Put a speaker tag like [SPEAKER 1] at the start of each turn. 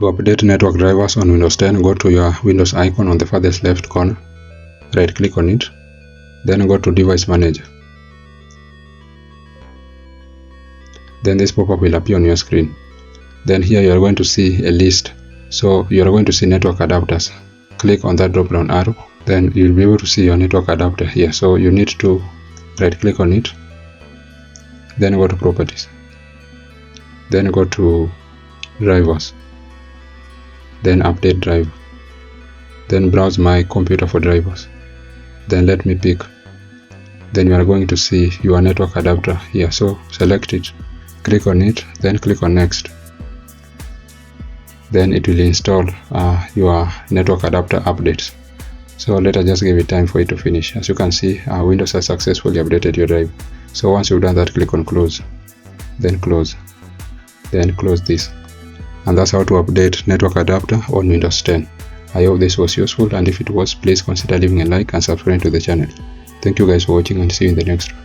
[SPEAKER 1] To update network drivers on Windows 10, go to your Windows icon on the farthest left corner, right click on it, then go to Device Manager. Then this pop-up will appear on your screen. Then here you are going to see a list. So you are going to see network adapters. Click on that drop down arrow, then you'll be able to see your network adapter here. So you need to right click on it, then go to Properties, then go to Drivers, then Update Driver, then browse my computer for drivers, then let me pick. Then you are going to see your network adapter here. So select it, click on it, then click on Next. Then it will install your network adapter updates. So let us just give it time for it to finish. As you can see, Windows has successfully updated your drive. So once you've done that, click on Close, then Close, then close this. And that's how to update network adapter on Windows 10. I hope this was useful, and if it was, please consider leaving a like and subscribing to the channel. Thank you guys for watching, and see you in the next one.